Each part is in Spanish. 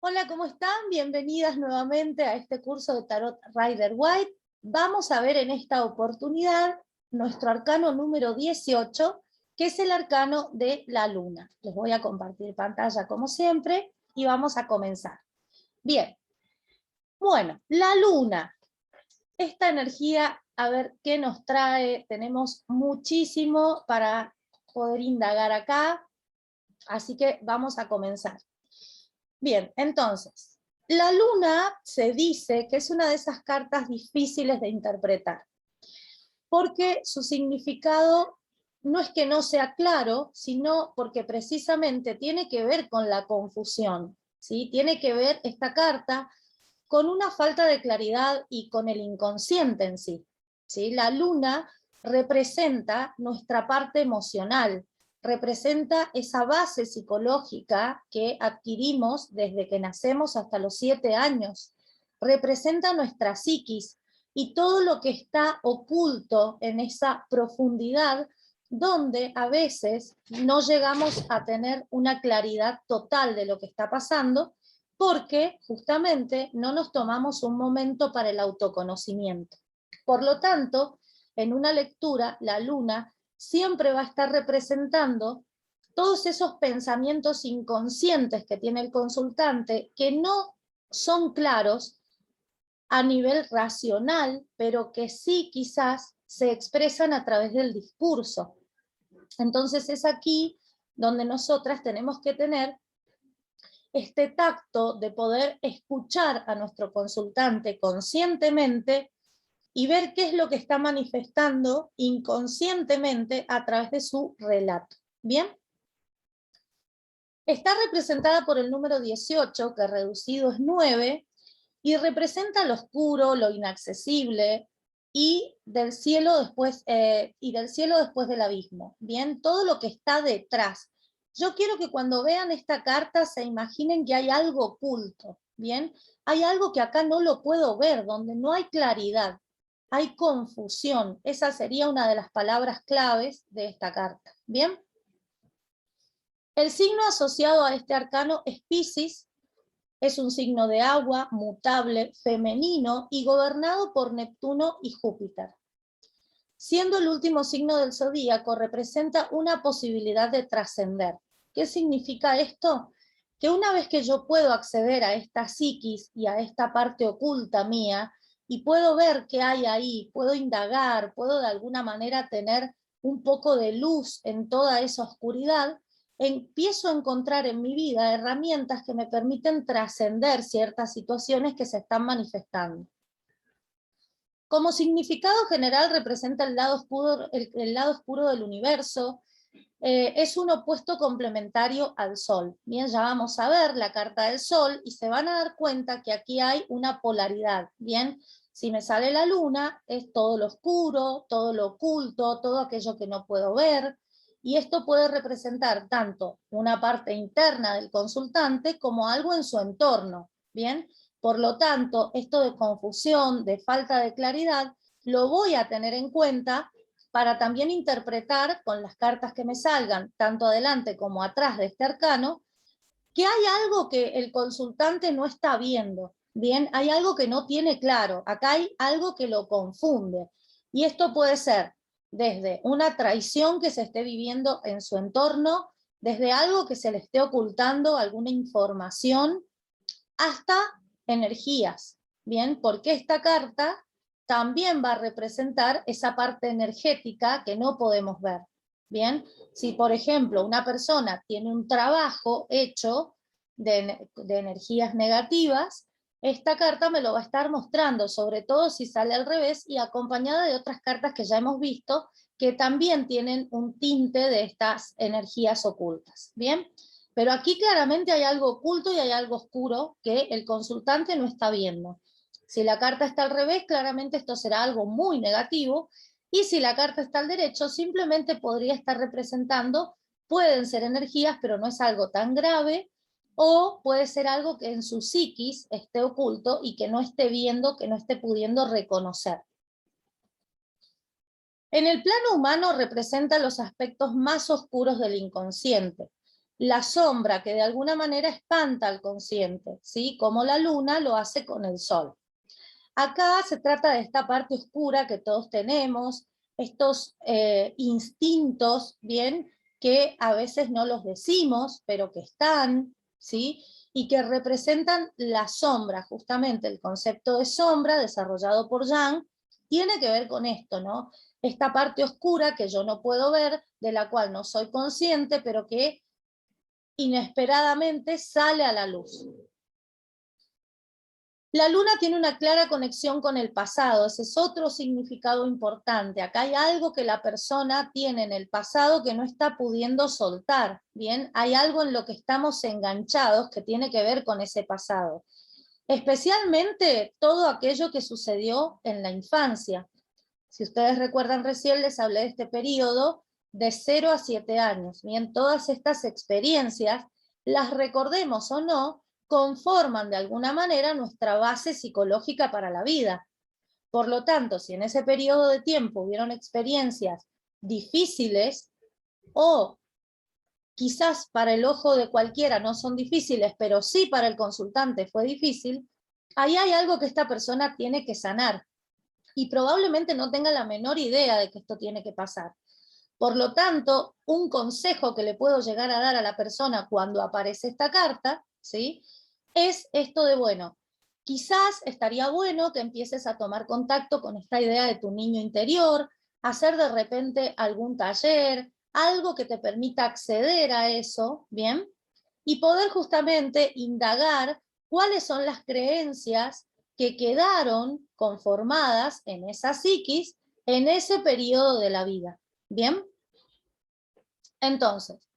Hola, ¿cómo están? Bienvenidas nuevamente a este curso de Tarot Rider-Waite. Vamos a ver en esta oportunidad nuestro arcano número 18, que es el arcano de la luna. Les voy a compartir pantalla como siempre y vamos a comenzar. Bien, bueno, la luna, esta energía, a ver qué nos trae. Tenemos muchísimo para poder indagar acá, así que vamos a comenzar. Bien, entonces, la luna se dice que es una de esas cartas difíciles de interpretar, porque su significado no es que no sea claro, sino porque precisamente tiene que ver con la confusión, ¿sí? Tiene que ver esta carta con una falta de claridad y con el inconsciente en sí, ¿sí? La luna representa nuestra parte emocional, representa esa base psicológica que adquirimos desde que nacemos hasta los 7 años, representa nuestra psiquis y todo lo que está oculto en esa profundidad donde a veces no llegamos a tener una claridad total de lo que está pasando, porque justamente no nos tomamos un momento para el autoconocimiento. Por lo tanto, en una lectura, la luna siempre va a estar representando todos esos pensamientos inconscientes que tiene el consultante, que no son claros a nivel racional, pero que sí quizás se expresan a través del discurso. Entonces es aquí donde nosotras tenemos que tener este tacto de poder escuchar a nuestro consultante conscientemente y ver qué es lo que está manifestando inconscientemente a través de su relato. ¿Bien? Está representada por el número 18, que reducido es 9, y representa lo oscuro, lo inaccesible, y del cielo después del abismo. Bien, todo lo que está detrás. Yo quiero que cuando vean esta carta se imaginen que hay algo oculto, ¿bien? Hay algo que acá no lo puedo ver, donde no hay claridad, hay confusión. Esa sería una de las palabras claves de esta carta, ¿bien? El signo asociado a este arcano es Piscis. Es un signo de agua, mutable, femenino y gobernado por Neptuno y Júpiter. Siendo el último signo del zodíaco, representa una posibilidad de trascender. ¿Qué significa esto? Que una vez que yo puedo acceder a esta psiquis y a esta parte oculta mía, y puedo ver qué hay ahí, puedo indagar, puedo de alguna manera tener un poco de luz en toda esa oscuridad, empiezo a encontrar en mi vida herramientas que me permiten trascender ciertas situaciones que se están manifestando. Como significado general representa el lado oscuro del universo, es un opuesto complementario al Sol. Bien, ya vamos a ver la carta del Sol y se van a dar cuenta que aquí hay una polaridad. Bien, si me sale la Luna, es todo lo oscuro, todo lo oculto, todo aquello que no puedo ver, y esto puede representar tanto una parte interna del consultante como algo en su entorno. Bien, por lo tanto, esto de confusión, de falta de claridad, lo voy a tener en cuenta para también interpretar con las cartas que me salgan, tanto adelante como atrás de este arcano, que hay algo que el consultante no está viendo. Bien, hay algo que no tiene claro, acá hay algo que lo confunde. Y esto puede ser desde una traición que se esté viviendo en su entorno, desde algo que se le esté ocultando, alguna información, hasta energías. Bien, porque esta carta también va a representar esa parte energética que no podemos ver. Bien, si por ejemplo una persona tiene un trabajo hecho de energías negativas, esta carta me lo va a estar mostrando, sobre todo si sale al revés y acompañada de otras cartas que ya hemos visto, que también tienen un tinte de estas energías ocultas. Bien, pero aquí claramente hay algo oculto y hay algo oscuro que el consultante no está viendo. Si la carta está al revés, claramente esto será algo muy negativo, y si la carta está al derecho, simplemente podría estar representando, pueden ser energías, pero no es algo tan grave, o puede ser algo que en su psiquis esté oculto y que no esté viendo, que no esté pudiendo reconocer. En el plano humano representa los aspectos más oscuros del inconsciente. la sombra que de alguna manera espanta al consciente, ¿sí? Como la luna lo hace con el sol. Acá se trata de esta parte oscura que todos tenemos, estos instintos, ¿bien? Que a veces no los decimos, pero que están, ¿sí? Y que representan la sombra, justamente el concepto de sombra desarrollado por Jung, tiene que ver con esto, ¿no? Esta parte oscura que yo no puedo ver, de la cual no soy consciente, pero que inesperadamente sale a la luz. La luna tiene una clara conexión con el pasado, ese es otro significado importante. Acá hay algo que la persona tiene en el pasado que no está pudiendo soltar, ¿bien? Hay algo en lo que estamos enganchados que tiene que ver con ese pasado. Especialmente todo aquello que sucedió en la infancia. Si ustedes recuerdan recién les hablé de este periodo de 0 a 7 años. Bien, todas estas experiencias, las recordemos o no, conforman de alguna manera nuestra base psicológica para la vida. Por lo tanto, si en ese periodo de tiempo hubieron experiencias difíciles, o quizás para el ojo de cualquiera no son difíciles, pero sí para el consultante fue difícil, ahí hay algo que esta persona tiene que sanar. Y probablemente no tenga la menor idea de que esto tiene que pasar. Por lo tanto, un consejo que le puedo llegar a dar a la persona cuando aparece esta carta, ¿sí? Es esto de, bueno, quizás estaría bueno que empieces a tomar contacto con esta idea de tu niño interior, hacer de repente algún taller, algo que te permita acceder a eso, ¿bien? Y poder justamente indagar cuáles son las creencias que quedaron conformadas en esa psiquis en ese periodo de la vida, ¿bien? Entonces,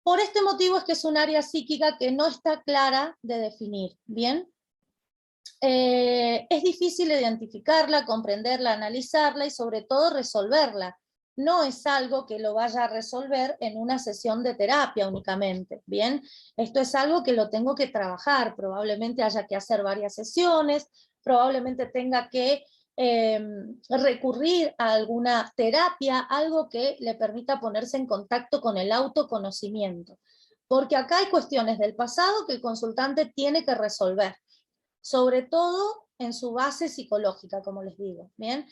por este motivo es que es un área psíquica que no está clara de definir, ¿bien? Es difícil identificarla, comprenderla, analizarla y sobre todo resolverla. No es algo que lo vaya a resolver en una sesión de terapia únicamente, ¿bien? Esto es algo que lo tengo que trabajar, probablemente haya que hacer varias sesiones, probablemente tenga que recurrir a alguna terapia, algo que le permita ponerse en contacto con el autoconocimiento. Porque acá hay cuestiones del pasado que el consultante tiene que resolver, sobre todo en su base psicológica, como les digo, ¿bien?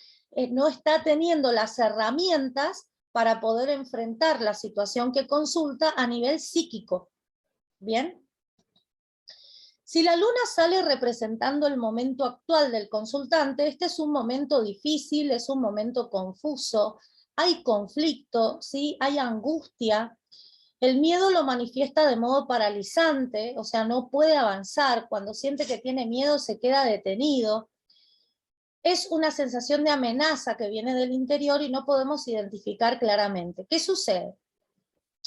No está teniendo las herramientas para poder enfrentar la situación que consulta a nivel psíquico, ¿bien? Si la luna sale representando el momento actual del consultante, este es un momento difícil, es un momento confuso, hay conflicto, ¿sí? Hay angustia. El miedo lo manifiesta de modo paralizante, o sea, no puede avanzar. Cuando siente que tiene miedo se queda detenido. Es una sensación de amenaza que viene del interior y no podemos identificar claramente. ¿Qué sucede?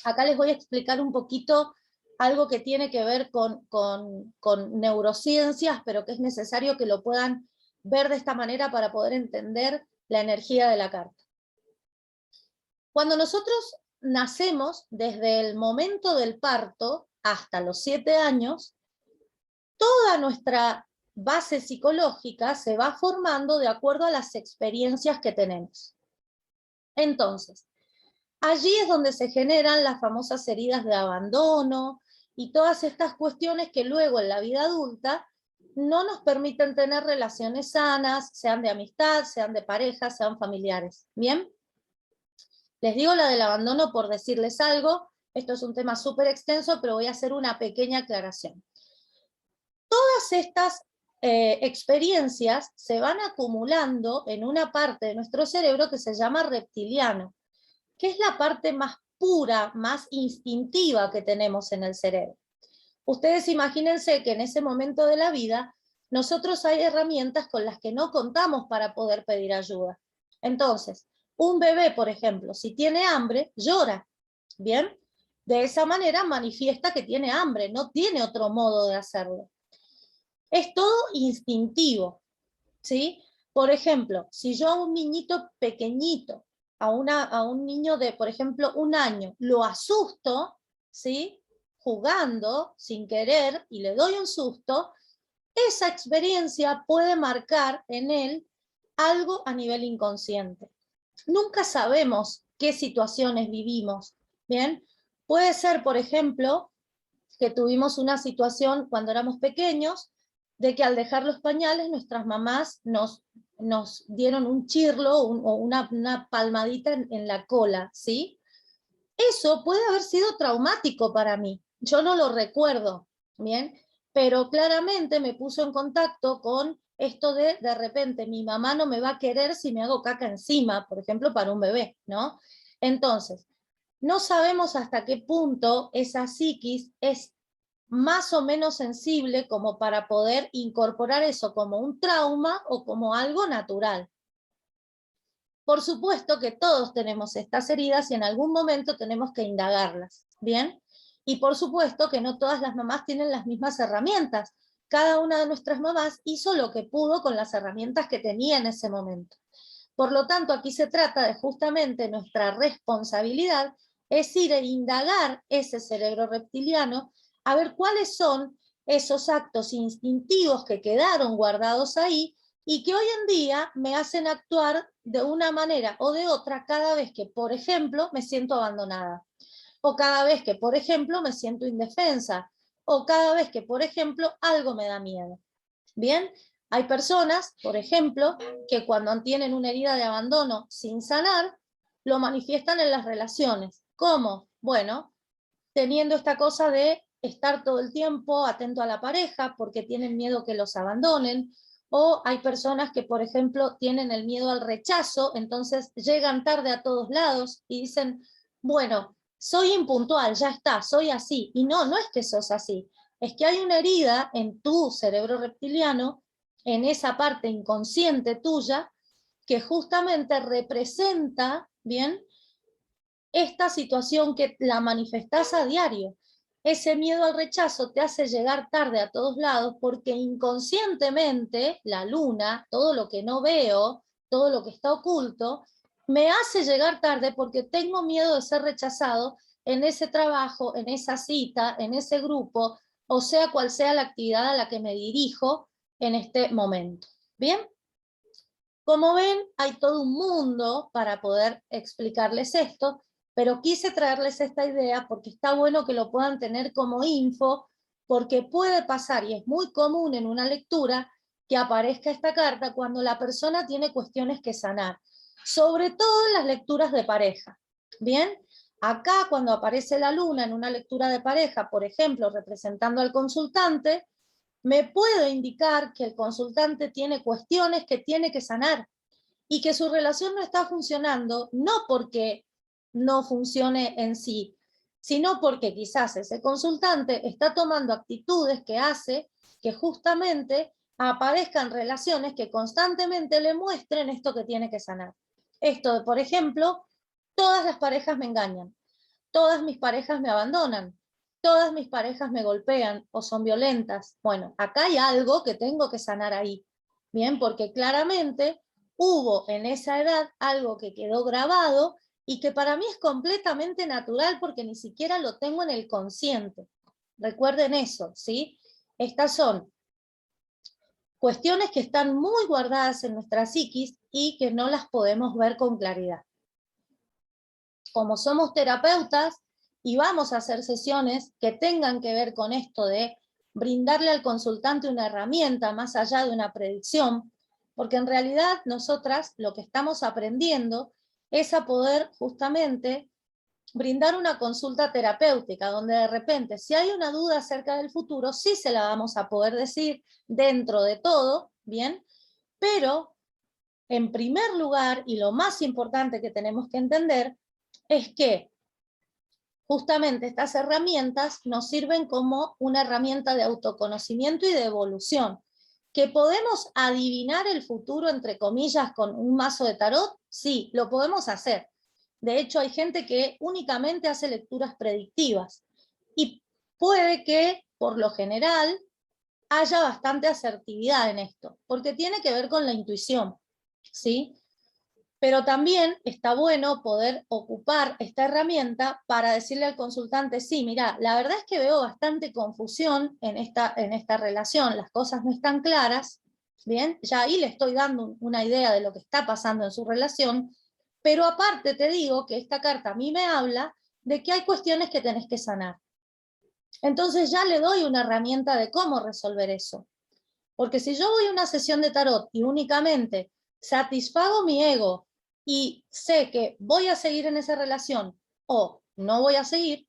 Acá les voy a explicar un poquito algo que tiene que ver con neurociencias, pero que es necesario que lo puedan ver de esta manera para poder entender la energía de la carta. Cuando nosotros nacemos, desde el momento del parto hasta los 7 años, toda nuestra base psicológica se va formando de acuerdo a las experiencias que tenemos. Entonces, allí es donde se generan las famosas heridas de abandono y todas estas cuestiones que luego en la vida adulta no nos permiten tener relaciones sanas, sean de amistad, sean de pareja, sean familiares. ¿Bien? Les digo la del abandono por decirles algo, esto es un tema súper extenso, pero voy a hacer una pequeña aclaración. Todas estas experiencias se van acumulando en una parte de nuestro cerebro que se llama reptiliano, que es la parte más pura, más instintiva que tenemos en el cerebro. Ustedes imagínense que en ese momento de la vida, nosotros hay herramientas con las que no contamos para poder pedir ayuda. Entonces, un bebé, por ejemplo, si tiene hambre, llora, ¿bien? De esa manera manifiesta que tiene hambre, no tiene otro modo de hacerlo. Es todo instintivo, ¿sí? Por ejemplo, si yo a un niñito pequeñito, a un niño de, por ejemplo, 1 año, lo asusto, ¿sí? Jugando, sin querer, y le doy un susto, esa experiencia puede marcar en él algo a nivel inconsciente. Nunca sabemos qué situaciones vivimos, ¿bien? Puede ser, por ejemplo, que tuvimos una situación cuando éramos pequeños, de que al dejar los pañales nuestras mamás nos dieron un chirlo o una palmadita en la cola, ¿sí? Eso puede haber sido traumático para mí, yo no lo recuerdo, ¿bien? Pero claramente me puso en contacto con esto de repente mi mamá no me va a querer si me hago caca encima, por ejemplo, para un bebé, ¿no? Entonces, no sabemos hasta qué punto esa psiquis es más o menos sensible como para poder incorporar eso como un trauma o como algo natural. Por supuesto que todos tenemos estas heridas y en algún momento tenemos que indagarlas, ¿bien? Y por supuesto que no todas las mamás tienen las mismas herramientas. Cada una de nuestras mamás hizo lo que pudo con las herramientas que tenía en ese momento. Por lo tanto, aquí se trata de justamente nuestra responsabilidad, es ir a indagar ese cerebro reptiliano, a ver cuáles son esos actos instintivos que quedaron guardados ahí y que hoy en día me hacen actuar de una manera o de otra cada vez que, por ejemplo, me siento abandonada, o cada vez que, por ejemplo, me siento indefensa, o cada vez que, por ejemplo, algo me da miedo. Bien, hay personas, por ejemplo, que cuando tienen una herida de abandono sin sanar, lo manifiestan en las relaciones. ¿Cómo? Bueno, teniendo esta cosa de estar todo el tiempo atento a la pareja porque tienen miedo que los abandonen, o hay personas que, por ejemplo, tienen el miedo al rechazo, entonces llegan tarde a todos lados y dicen, bueno, soy impuntual, ya está, soy así. Y no, no es que sos así, es que hay una herida en tu cerebro reptiliano, en esa parte inconsciente tuya, que justamente representa, ¿bien?, esta situación que la manifestás a diario. Ese miedo al rechazo te hace llegar tarde a todos lados porque inconscientemente la luna, todo lo que no veo, todo lo que está oculto, me hace llegar tarde porque tengo miedo de ser rechazado en ese trabajo, en esa cita, en ese grupo, o sea cual sea la actividad a la que me dirijo en este momento. ¿Bien? Como ven, hay todo un mundo para poder explicarles esto, pero quise traerles esta idea porque está bueno que lo puedan tener como info, porque puede pasar, y es muy común en una lectura, que aparezca esta carta cuando la persona tiene cuestiones que sanar, sobre todo en las lecturas de pareja. ¿Bien? Acá cuando aparece la luna en una lectura de pareja, por ejemplo, representando al consultante, me puede indicar que el consultante tiene cuestiones que tiene que sanar y que su relación no está funcionando, no porque no funcione en sí, sino porque quizás ese consultante está tomando actitudes que hace que justamente aparezcan relaciones que constantemente le muestren esto que tiene que sanar. Esto de, por ejemplo, todas las parejas me engañan, todas mis parejas me abandonan, todas mis parejas me golpean o son violentas. Bueno, acá hay algo que tengo que sanar ahí. Bien, porque claramente hubo en esa edad algo que quedó grabado y que para mí es completamente natural porque ni siquiera lo tengo en el consciente. Recuerden eso, ¿sí? Estas son cuestiones que están muy guardadas en nuestra psiquis y que no las podemos ver con claridad. Como somos terapeutas y vamos a hacer sesiones que tengan que ver con esto de brindarle al consultante una herramienta más allá de una predicción, porque en realidad nosotras lo que estamos aprendiendo es a poder justamente brindar una consulta terapéutica, donde de repente si hay una duda acerca del futuro, sí se la vamos a poder decir dentro de todo, ¿bien? Pero en primer lugar, y lo más importante que tenemos que entender, es que justamente estas herramientas nos sirven como una herramienta de autoconocimiento y de evolución. ¿Que podemos adivinar el futuro, entre comillas, con un mazo de tarot? Sí, lo podemos hacer. De hecho, hay gente que únicamente hace lecturas predictivas. Y puede que, por lo general, haya bastante asertividad en esto, porque tiene que ver con la intuición, ¿sí? Pero también está bueno poder ocupar esta herramienta para decirle al consultante, sí, mira, la verdad es que veo bastante confusión en esta relación, las cosas no están claras, bien, ya ahí le estoy dando una idea de lo que está pasando en su relación, pero aparte te digo que esta carta a mí me habla de que hay cuestiones que tenés que sanar. Entonces ya le doy una herramienta de cómo resolver eso. Porque si yo voy a una sesión de tarot y únicamente satisfago mi ego y sé que voy a seguir en esa relación o no voy a seguir,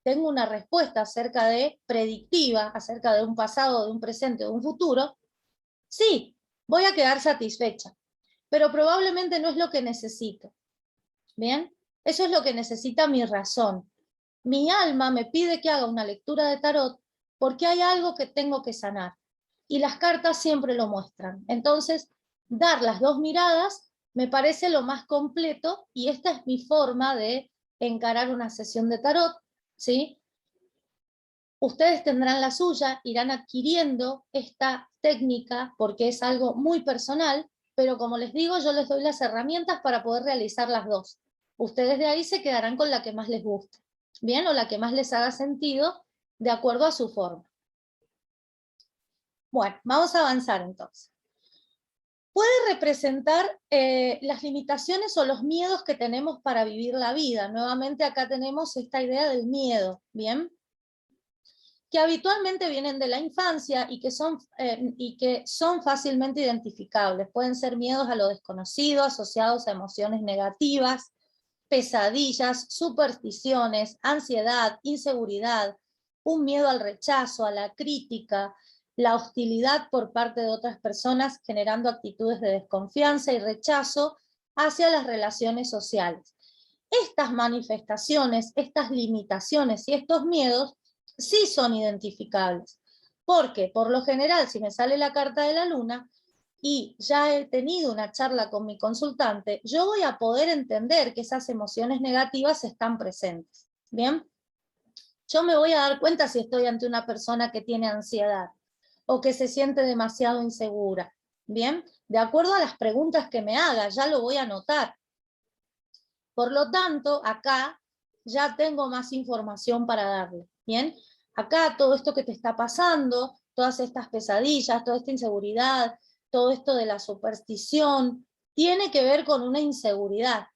tengo una respuesta acerca de predictiva, acerca de un pasado, de un presente, de un futuro, sí, voy a quedar satisfecha, pero probablemente no es lo que necesito. ¿Bien? Eso es lo que necesita mi razón. Mi alma me pide que haga una lectura de tarot porque hay algo que tengo que sanar. Y las cartas siempre lo muestran. Entonces, dar las dos miradas me parece lo más completo y esta es mi forma de encarar una sesión de tarot, ¿sí? Ustedes tendrán la suya, irán adquiriendo esta técnica porque es algo muy personal, pero como les digo, yo les doy las herramientas para poder realizar las dos. Ustedes de ahí se quedarán con la que más les guste, ¿bien? O la que más les haga sentido de acuerdo a su forma. Bueno, vamos a avanzar entonces. Puede representar las limitaciones o los miedos que tenemos para vivir la vida. Nuevamente acá tenemos esta idea del miedo, ¿bien? Que habitualmente vienen de la infancia y que son fácilmente identificables. Pueden ser miedos a lo desconocido, asociados a emociones negativas, pesadillas, supersticiones, ansiedad, inseguridad, un miedo al rechazo, a la crítica, la hostilidad por parte de otras personas, generando actitudes de desconfianza y rechazo hacia las relaciones sociales. Estas manifestaciones, estas limitaciones y estos miedos sí son identificables, porque por lo general, si me sale la carta de la luna y ya he tenido una charla con mi consultante, yo voy a poder entender que esas emociones negativas están presentes. ¿Bien? Yo me voy a dar cuenta si estoy ante una persona que tiene ansiedad o que se siente demasiado insegura. ¿Bien? De acuerdo a las preguntas que me haga, ya lo voy a notar. Por lo tanto, acá ya tengo más información para darle. ¿Bien? Acá todo esto que te está pasando, todas estas pesadillas, toda esta inseguridad, todo esto de la superstición, tiene que ver con una inseguridad.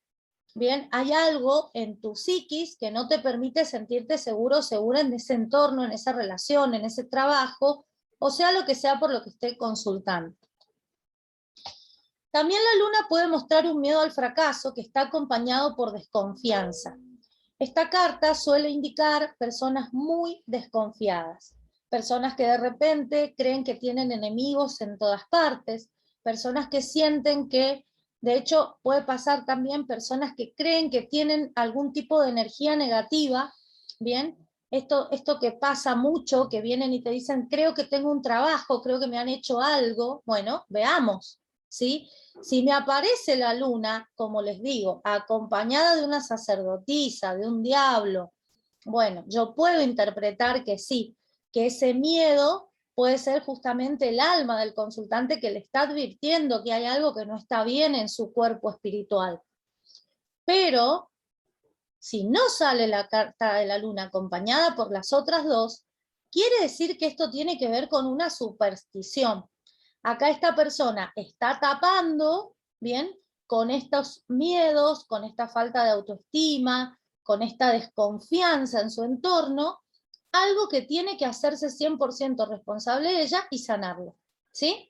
Bien, hay algo en tu psiquis que no te permite sentirte seguro o segura en ese entorno, en esa relación, en ese trabajo, o sea lo que sea por lo que esté consultando. También la luna puede mostrar un miedo al fracaso que está acompañado por desconfianza. Esta carta suele indicar personas muy desconfiadas, personas que de repente creen que tienen enemigos en todas partes, personas que sienten que, de hecho, puede pasar también personas que creen que tienen algún tipo de energía negativa, ¿bien? Esto que pasa mucho, que vienen y te dicen, creo que tengo un trabajo, creo que me han hecho algo, bueno, veamos, ¿sí? Si me aparece la luna, como les digo, acompañada de una sacerdotisa, de un diablo, bueno, yo puedo interpretar que sí, que ese miedo puede ser justamente el alma del consultante que le está advirtiendo que hay algo que no está bien en su cuerpo espiritual. Pero si no sale la carta de la luna acompañada por las otras dos, quiere decir que esto tiene que ver con una superstición. Acá esta persona está tapando, ¿bien? Con estos miedos, con esta falta de autoestima, con esta desconfianza en su entorno, algo que tiene que hacerse 100% responsable de ella y sanarlo, ¿sí?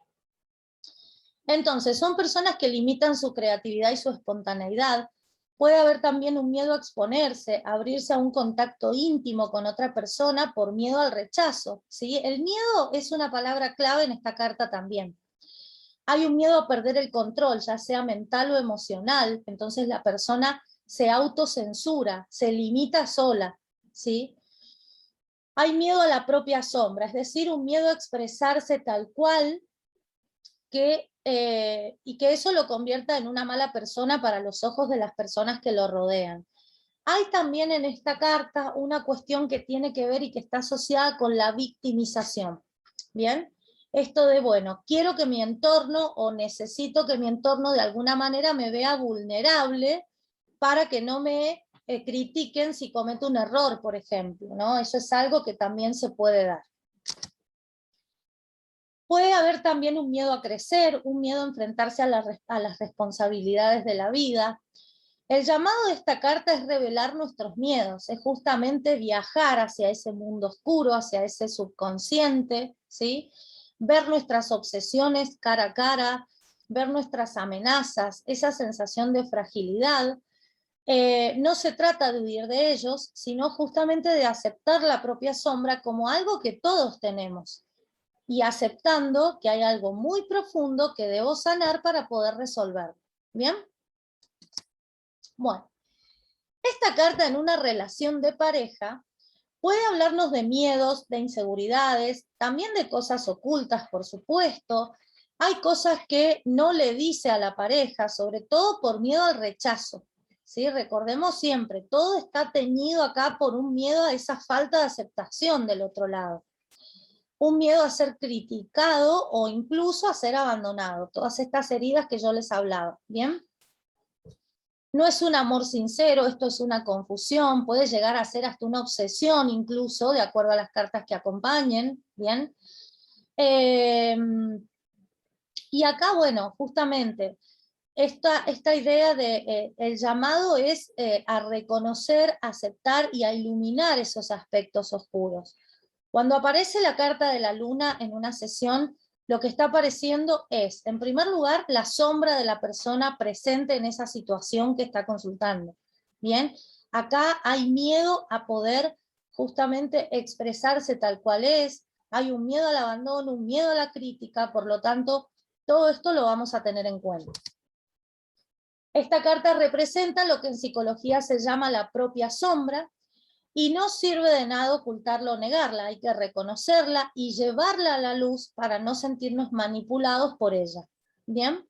Entonces, son personas que limitan su creatividad y su espontaneidad. Puede haber también un miedo a exponerse, a abrirse a un contacto íntimo con otra persona por miedo al rechazo, ¿sí? El miedo es una palabra clave en esta carta también. Hay un miedo a perder el control, ya sea mental o emocional, entonces la persona se autocensura, se limita sola, ¿sí? Hay miedo a la propia sombra, es decir, un miedo a expresarse tal cual y que eso lo convierta en una mala persona para los ojos de las personas que lo rodean. Hay también en esta carta una cuestión que tiene que ver y que está asociada con la victimización, ¿bien? Esto de, bueno, quiero que mi entorno o necesito que mi entorno de alguna manera me vea vulnerable para que no me critiquen si cometo un error, por ejemplo, ¿no? Eso es algo que también se puede dar. Puede haber también un miedo a crecer, un miedo a enfrentarse a las responsabilidades de la vida. El llamado de esta carta es revelar nuestros miedos, es justamente viajar hacia ese mundo oscuro, hacia ese subconsciente, ¿sí? Ver nuestras obsesiones cara a cara, ver nuestras amenazas, esa sensación de fragilidad. No se trata de huir de ellos, sino justamente de aceptar la propia sombra como algo que todos tenemos, y aceptando que hay algo muy profundo que debo sanar para poder resolver. ¿Bien? Bueno, esta carta en una relación de pareja puede hablarnos de miedos, de inseguridades, también de cosas ocultas, por supuesto. Hay cosas que no le dice a la pareja, sobre todo por miedo al rechazo. ¿Sí? Recordemos siempre, todo está teñido acá por un miedo a esa falta de aceptación del otro lado. Un miedo a ser criticado o incluso a ser abandonado. Todas estas heridas que yo les hablaba. ¿Bien? No es un amor sincero, esto es una confusión, puede llegar a ser hasta una obsesión incluso, de acuerdo a las cartas que acompañen, ¿bien? Y acá, bueno, justamente, esta idea de el llamado es a reconocer, aceptar y a iluminar esos aspectos oscuros. Cuando aparece la carta de la luna en una sesión, lo que está apareciendo es, en primer lugar, la sombra de la persona presente en esa situación que está consultando. Bien, acá hay miedo a poder justamente expresarse tal cual es, hay un miedo al abandono, un miedo a la crítica, por lo tanto, todo esto lo vamos a tener en cuenta. Esta carta representa lo que en psicología se llama la propia sombra, y no sirve de nada ocultarla o negarla, hay que reconocerla y llevarla a la luz para no sentirnos manipulados por ella. ¿Bien?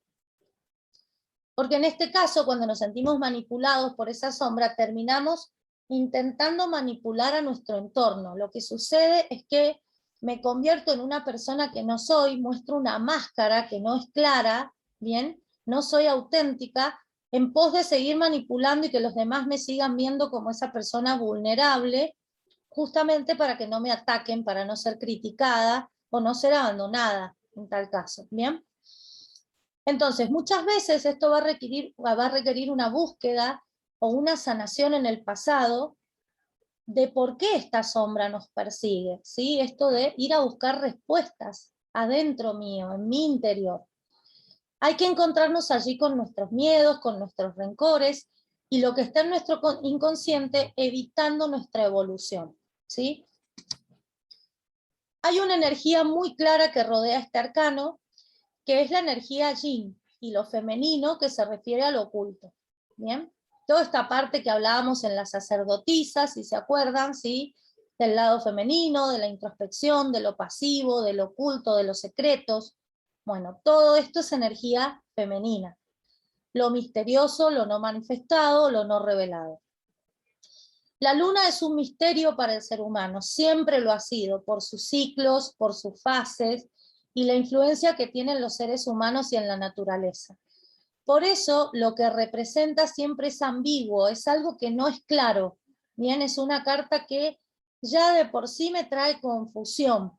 Porque en este caso, cuando nos sentimos manipulados por esa sombra, terminamos intentando manipular a nuestro entorno. Lo que sucede es que me convierto en una persona que no soy, muestro una máscara que no es clara, ¿bien? No soy auténtica, en pos de seguir manipulando y que los demás me sigan viendo como esa persona vulnerable, justamente para que no me ataquen, para no ser criticada o no ser abandonada en tal caso. ¿Bien? Entonces, muchas veces esto va a requerir una búsqueda o una sanación en el pasado de por qué esta sombra nos persigue, ¿sí? Esto de ir a buscar respuestas adentro mío, en mi interior. Hay que encontrarnos allí con nuestros miedos, con nuestros rencores, y lo que está en nuestro inconsciente evitando nuestra evolución, ¿sí? Hay una energía muy clara que rodea este arcano, que es la energía yin, y lo femenino que se refiere a lo oculto. ¿Bien? Toda esta parte que hablábamos en las sacerdotisas, si se acuerdan, ¿sí? Del lado femenino, de la introspección, de lo pasivo, de lo oculto, de los secretos. Bueno, todo esto es energía femenina. Lo misterioso, lo no manifestado, lo no revelado. La luna es un misterio para el ser humano, siempre lo ha sido, por sus ciclos, por sus fases y la influencia que tienen los seres humanos y en la naturaleza. Por eso lo que representa siempre es ambiguo, es algo que no es claro. Bien, es una carta que ya de por sí me trae confusión.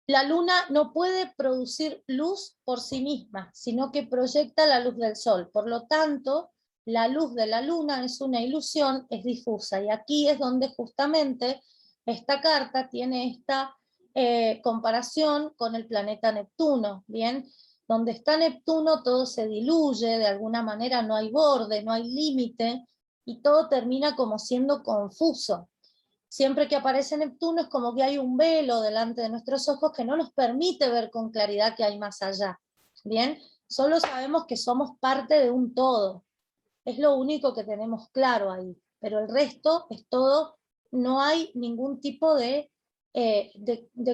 La luna no puede producir luz por sí misma, sino que proyecta la luz del sol. Por lo tanto, la luz de la luna es una ilusión, es difusa. Y aquí es donde justamente esta carta tiene esta comparación con el planeta Neptuno, ¿bien? Donde está Neptuno todo se diluye, de alguna manera no hay borde, no hay límite, y todo termina como siendo confuso. Siempre que aparece Neptuno es como que hay un velo delante de nuestros ojos que no nos permite ver con claridad que hay más allá. ¿Bien? Solo sabemos que somos parte de un todo. Es lo único que tenemos claro ahí. Pero el resto es todo, no hay ningún tipo de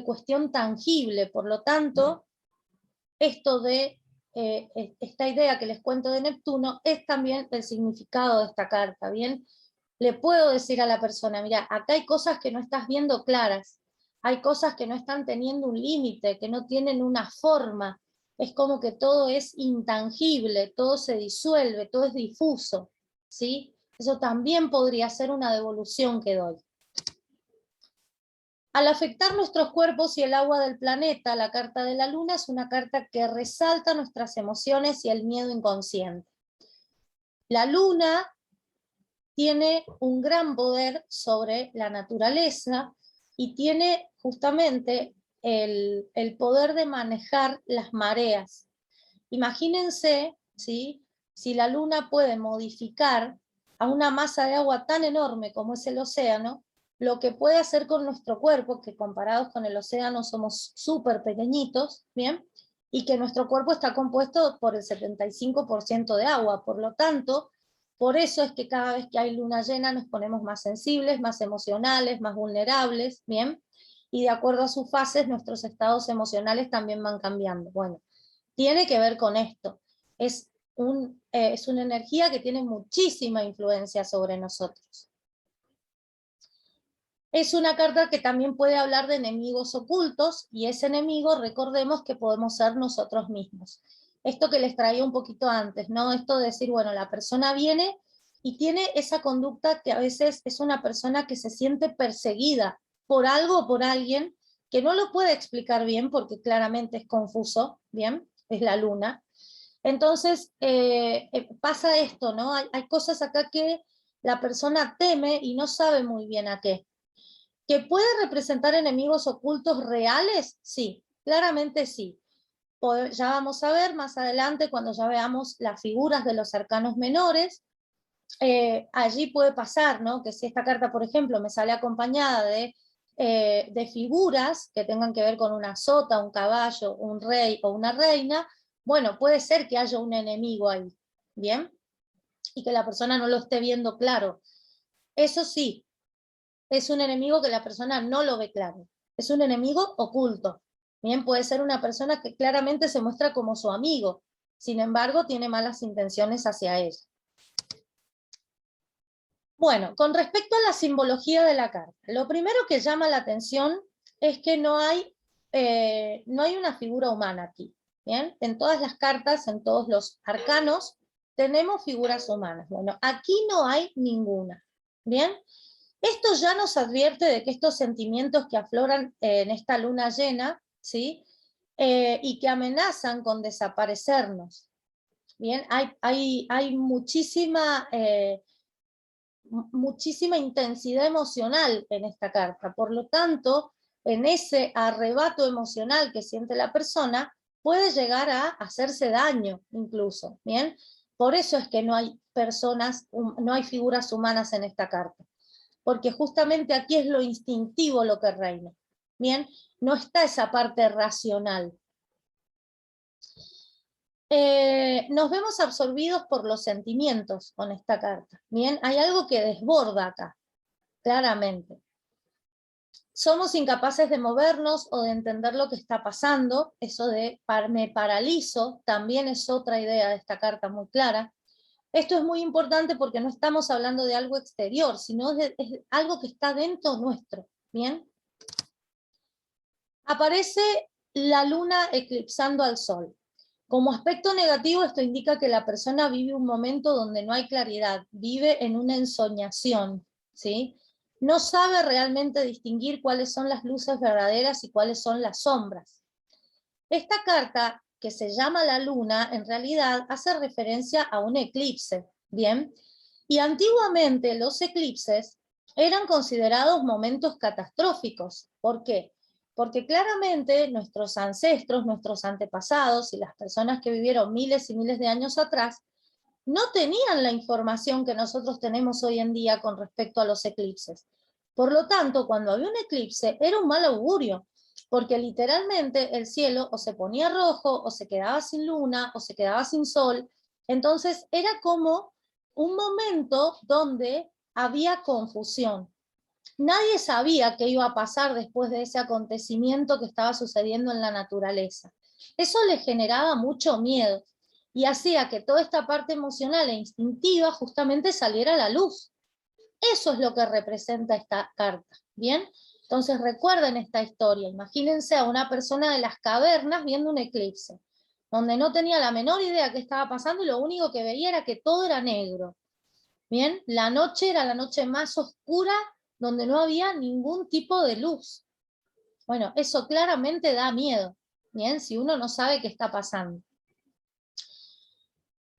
cuestión tangible. Por lo tanto, esto de esta idea que les cuento de Neptuno es también el significado de esta carta. ¿Bien? Le puedo decir a la persona, mira, acá hay cosas que no estás viendo claras, hay cosas que no están teniendo un límite, que no tienen una forma, es como que todo es intangible, todo se disuelve, todo es difuso, ¿sí? Eso también podría ser una devolución que doy. Al afectar nuestros cuerpos y el agua del planeta, la carta de la luna es una carta que resalta nuestras emociones y el miedo inconsciente. La luna tiene un gran poder sobre la naturaleza y tiene justamente el poder de manejar las mareas. Imagínense, ¿sí?, si la luna puede modificar a una masa de agua tan enorme como es el océano, lo que puede hacer con nuestro cuerpo, que comparados con el océano somos súper pequeñitos, ¿bien?, y que nuestro cuerpo está compuesto por el 75% de agua, por lo tanto, por eso es que cada vez que hay luna llena nos ponemos más sensibles, más emocionales, más vulnerables, ¿bien?, y de acuerdo a sus fases nuestros estados emocionales también van cambiando. Bueno, tiene que ver con esto. Es una energía que tiene muchísima influencia sobre nosotros. Es una carta que también puede hablar de enemigos ocultos, y ese enemigo, recordemos que podemos ser nosotros mismos. Esto que les traía un poquito antes, ¿no? Esto de decir, bueno, la persona viene y tiene esa conducta que a veces es una persona que se siente perseguida por algo o por alguien que no lo puede explicar bien porque claramente es confuso, ¿bien? Es la luna. Entonces pasa esto, ¿no? Hay cosas acá que la persona teme y no sabe muy bien a qué. ¿Que puede representar enemigos ocultos reales? Sí, claramente sí. Ya vamos a ver más adelante cuando ya veamos las figuras de los arcanos menores. Allí puede pasar, ¿no?, que si esta carta, por ejemplo, me sale acompañada de figuras que tengan que ver con una sota, un caballo, un rey o una reina, bueno, puede ser que haya un enemigo ahí, ¿bien? Y que la persona no lo esté viendo claro. Eso sí, es un enemigo que la persona no lo ve claro. Es un enemigo oculto. Bien, puede ser una persona que claramente se muestra como su amigo, sin embargo, tiene malas intenciones hacia ella. Bueno, con respecto a la simbología de la carta, lo primero que llama la atención es que no hay una figura humana aquí. ¿Bien? En todas las cartas, en todos los arcanos, tenemos figuras humanas. Bueno, aquí no hay ninguna. ¿Bien? Esto ya nos advierte de que estos sentimientos que afloran en esta luna llena, ¿sí?, y que amenazan con desaparecernos. Bien, hay muchísima intensidad emocional en esta carta. Por lo tanto, en ese arrebato emocional que siente la persona, puede llegar a hacerse daño incluso, ¿bien? Por eso es que no hay no hay figuras humanas en esta carta. Porque justamente aquí es lo instintivo lo que reina, ¿bien? No está esa parte racional. Nos vemos absorbidos por los sentimientos con esta carta, ¿bien? Hay algo que desborda acá, claramente. Somos incapaces de movernos o de entender lo que está pasando. Eso de me paralizo también es otra idea de esta carta muy clara. Esto es muy importante porque no estamos hablando de algo exterior, sino es algo que está dentro nuestro, ¿bien? Aparece la luna eclipsando al sol. Como aspecto negativo, esto indica que la persona vive un momento donde no hay claridad, vive en una ensoñación, ¿sí? No sabe realmente distinguir cuáles son las luces verdaderas y cuáles son las sombras. Esta carta, que se llama la luna, en realidad hace referencia a un eclipse, ¿bien? Y antiguamente los eclipses eran considerados momentos catastróficos. ¿Por qué? Porque claramente nuestros ancestros, nuestros antepasados y las personas que vivieron miles y miles de años atrás no tenían la información que nosotros tenemos hoy en día con respecto a los eclipses. Por lo tanto, cuando había un eclipse era un mal augurio, porque literalmente el cielo o se ponía rojo, o se quedaba sin luna, o se quedaba sin sol. Entonces era como un momento donde había confusión. Nadie sabía qué iba a pasar después de ese acontecimiento que estaba sucediendo en la naturaleza. Eso le generaba mucho miedo y hacía que toda esta parte emocional e instintiva justamente saliera a la luz. Eso es lo que representa esta carta, ¿bien? Entonces recuerden esta historia, imagínense a una persona de las cavernas viendo un eclipse, donde no tenía la menor idea qué estaba pasando y lo único que veía era que todo era negro. Bien, la noche era la noche más oscura, donde no había ningún tipo de luz. Bueno, eso claramente da miedo, bien, si uno no sabe qué está pasando.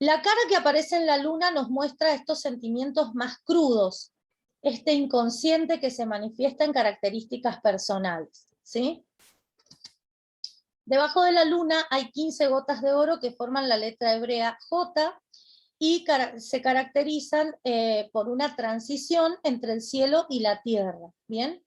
La cara que aparece en la luna nos muestra estos sentimientos más crudos, este inconsciente que se manifiesta en características personales, ¿sí? Debajo de la luna hay 15 gotas de oro que forman la letra hebrea J y se caracterizan por una transición entre el cielo y la tierra, ¿bien?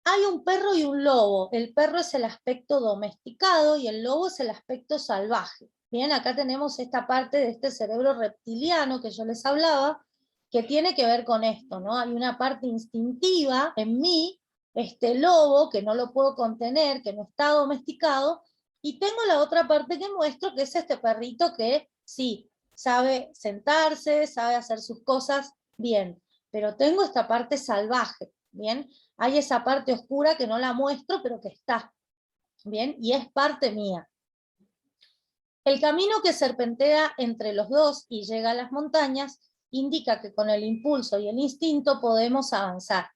Hay un perro y un lobo. El perro es el aspecto domesticado y el lobo es el aspecto salvaje. Bien, acá tenemos esta parte de este cerebro reptiliano que yo les hablaba, que tiene que ver con esto, ¿no? Hay una parte instintiva en mí, este lobo que no lo puedo contener, que no está domesticado, y tengo la otra parte que muestro, que es este perrito que sí, sabe sentarse, sabe hacer sus cosas bien, pero tengo esta parte salvaje, ¿bien? Hay esa parte oscura que no la muestro, pero que está, ¿bien? Y es parte mía. El camino que serpentea entre los dos y llega a las montañas indica que con el impulso y el instinto podemos avanzar.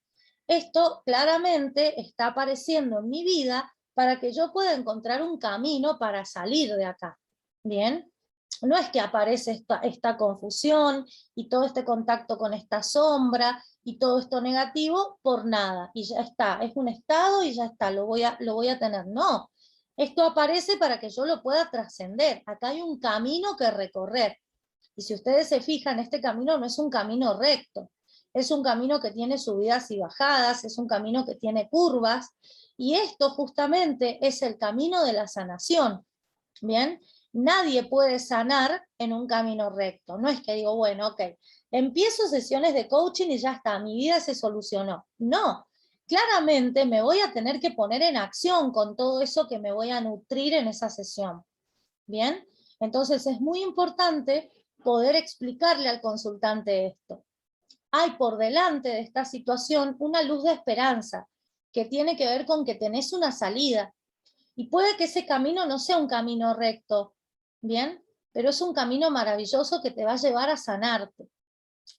Esto claramente está apareciendo en mi vida para que yo pueda encontrar un camino para salir de acá, ¿bien? No es que aparece esta confusión y todo este contacto con esta sombra y todo esto negativo por nada, y ya está, es un estado y ya está, lo voy a tener. No, esto aparece para que yo lo pueda trascender. Acá hay un camino que recorrer. Y si ustedes se fijan, este camino no es un camino recto. Es un camino que tiene subidas y bajadas, es un camino que tiene curvas. Y esto justamente es el camino de la sanación. ¿Bien? Nadie puede sanar en un camino recto. No es que digo, bueno, ok, empiezo sesiones de coaching y ya está, mi vida se solucionó. No, claramente me voy a tener que poner en acción con todo eso que me voy a nutrir en esa sesión. ¿Bien? Entonces es muy importante poder explicarle al consultante esto. Hay por delante de esta situación una luz de esperanza que tiene que ver con que tenés una salida. Y puede que ese camino no sea un camino recto, ¿bien? Pero es un camino maravilloso que te va a llevar a sanarte,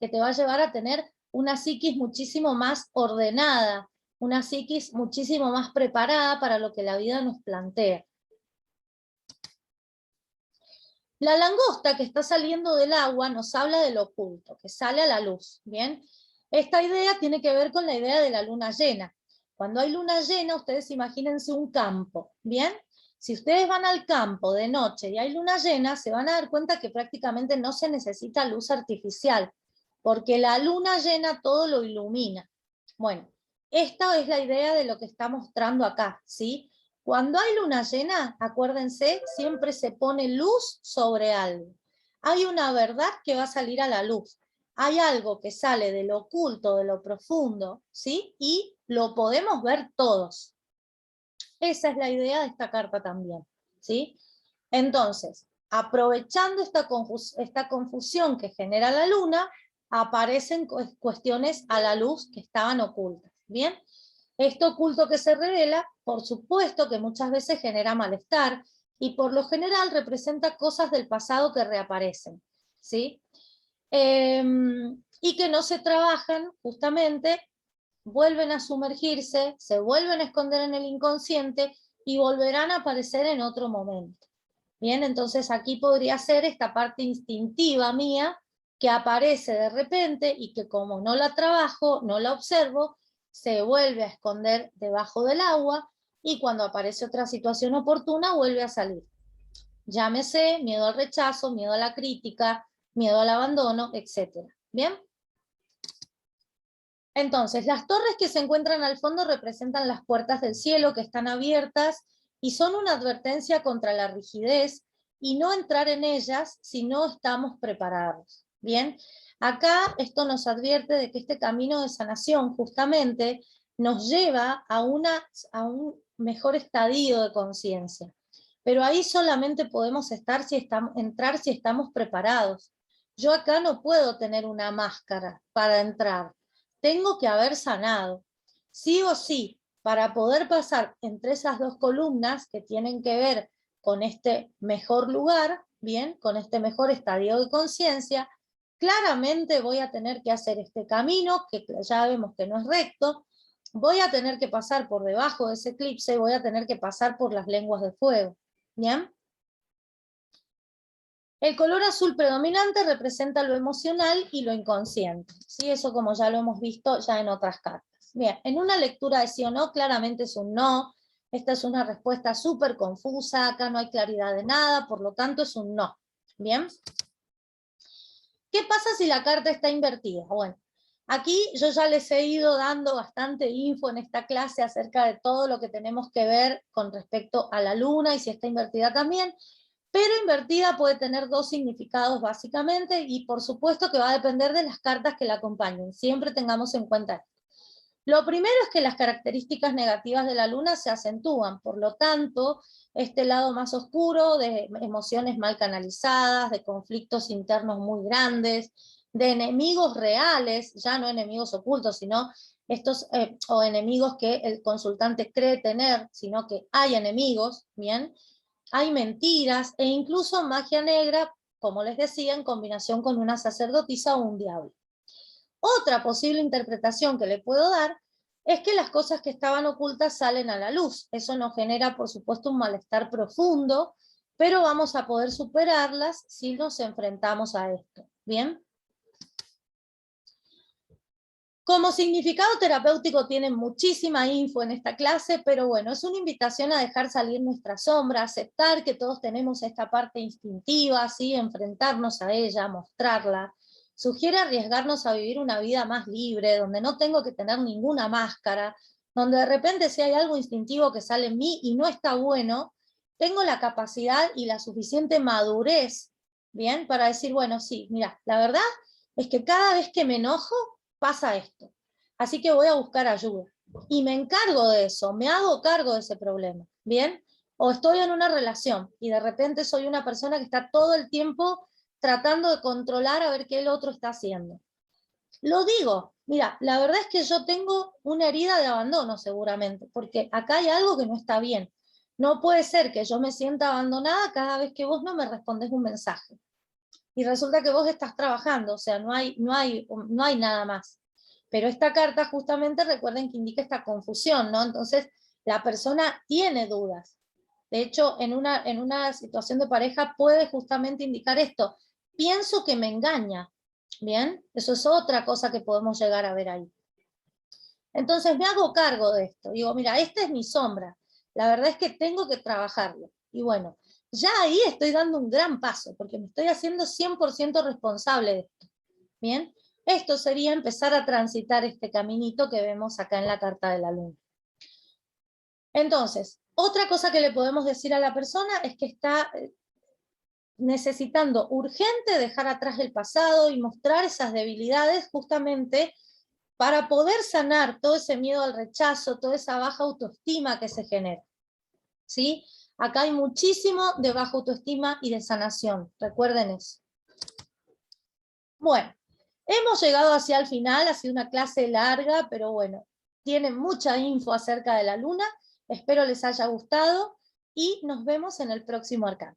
que te va a llevar a tener una psiquis muchísimo más ordenada, una psiquis muchísimo más preparada para lo que la vida nos plantea. La langosta que está saliendo del agua nos habla de lo oculto, que sale a la luz, ¿bien? Esta idea tiene que ver con la idea de la luna llena. Cuando hay luna llena, ustedes imagínense un campo, ¿bien? Si ustedes van al campo de noche y hay luna llena, se van a dar cuenta que prácticamente no se necesita luz artificial, porque la luna llena todo lo ilumina. Bueno, esta es la idea de lo que está mostrando acá, ¿sí? Cuando hay luna llena, acuérdense, siempre se pone luz sobre algo. Hay una verdad que va a salir a la luz. Hay algo que sale de lo oculto, de lo profundo, ¿sí? Y lo podemos ver todos. Esa es la idea de esta carta también, ¿sí? Entonces, aprovechando esta confusión que genera la luna, aparecen cuestiones a la luz que estaban ocultas, ¿bien? Esto oculto que se revela, por supuesto que muchas veces genera malestar y por lo general representa cosas del pasado que reaparecen, ¿sí? Y que no se trabajan justamente, vuelven a sumergirse, se vuelven a esconder en el inconsciente y volverán a aparecer en otro momento. Bien, entonces aquí podría ser esta parte instintiva mía que aparece de repente y que como no la trabajo, no la observo, se vuelve a esconder debajo del agua y cuando aparece otra situación oportuna vuelve a salir. Llámese miedo al rechazo, miedo a la crítica, miedo al abandono, etc. ¿Bien? Entonces, las torres que se encuentran al fondo representan las puertas del cielo que están abiertas y son una advertencia contra la rigidez y no entrar en ellas si no estamos preparados. Bien, acá esto nos advierte de que este camino de sanación justamente nos lleva a un mejor estadio de conciencia. Pero ahí solamente podemos entrar si estamos preparados. Yo acá no puedo tener una máscara para entrar. Tengo que haber sanado. Sí o sí, para poder pasar entre esas dos columnas que tienen que ver con este mejor lugar, bien, con este mejor estadio de conciencia, claramente voy a tener que hacer este camino, que ya vemos que no es recto, voy a tener que pasar por debajo de ese eclipse, voy a tener que pasar por las lenguas de fuego, ¿bien? El color azul predominante representa lo emocional y lo inconsciente, ¿sí? Eso como ya lo hemos visto ya en otras cartas. Bien, en una lectura de sí o no, claramente es un no. Esta es una respuesta súper confusa, acá no hay claridad de nada, por lo tanto es un no. Bien. ¿Qué pasa si la carta está invertida? Bueno, aquí yo ya les he ido dando bastante info en esta clase acerca de todo lo que tenemos que ver con respecto a la luna y si está invertida también. Pero invertida puede tener dos significados básicamente y por supuesto que va a depender de las cartas que la acompañen. Siempre tengamos en cuenta esto. Lo primero es que las características negativas de la luna se acentúan, por lo tanto, este lado más oscuro de emociones mal canalizadas, de conflictos internos muy grandes, de enemigos reales, ya no enemigos ocultos, sino estos o enemigos que el consultante cree tener, sino que hay enemigos, ¿bien? Hay mentiras e incluso magia negra, como les decía, en combinación con una sacerdotisa o un diablo. Otra posible interpretación que le puedo dar es que las cosas que estaban ocultas salen a la luz. Eso nos genera, por supuesto, un malestar profundo, pero vamos a poder superarlas si nos enfrentamos a esto. ¿Bien? Como significado terapéutico tiene muchísima info en esta clase, pero bueno, es una invitación a dejar salir nuestra sombra, aceptar que todos tenemos esta parte instintiva, ¿sí? Enfrentarnos a ella, mostrarla. Sugiere arriesgarnos a vivir una vida más libre, donde no tengo que tener ninguna máscara, donde de repente si hay algo instintivo que sale en mí y no está bueno, tengo la capacidad y la suficiente madurez, ¿bien? Para decir, bueno, sí, mira, la verdad es que cada vez que me enojo, pasa esto. Así que voy a buscar ayuda. Y me encargo de eso, me hago cargo de ese problema, ¿bien? O estoy en una relación y de repente soy una persona que está todo el tiempo tratando de controlar a ver qué el otro está haciendo. Lo digo, mira, la verdad es que yo tengo una herida de abandono seguramente, porque acá hay algo que no está bien. No puede ser que yo me sienta abandonada cada vez que vos no me respondes un mensaje. Y resulta que vos estás trabajando, o sea, no hay nada más. Pero esta carta justamente recuerden que indica esta confusión, ¿no? Entonces, la persona tiene dudas. De hecho, en una situación de pareja puede justamente indicar esto. Pienso que me engaña, ¿bien? Eso es otra cosa que podemos llegar a ver ahí. Entonces, me hago cargo de esto. Digo, mira, esta es mi sombra. La verdad es que tengo que trabajarlo. Y bueno, ya ahí estoy dando un gran paso, porque me estoy haciendo 100% responsable de esto. ¿Bien? Esto sería empezar a transitar este caminito que vemos acá en la carta de la luna. Entonces, otra cosa que le podemos decir a la persona es que está necesitando urgente dejar atrás el pasado y mostrar esas debilidades justamente para poder sanar todo ese miedo al rechazo, toda esa baja autoestima que se genera. ¿Sí? Acá hay muchísimo de baja autoestima y de sanación, recuerden eso. Bueno, hemos llegado hacia el final, ha sido una clase larga, pero bueno, tiene mucha info acerca de la luna, espero les haya gustado y nos vemos en el próximo arcano.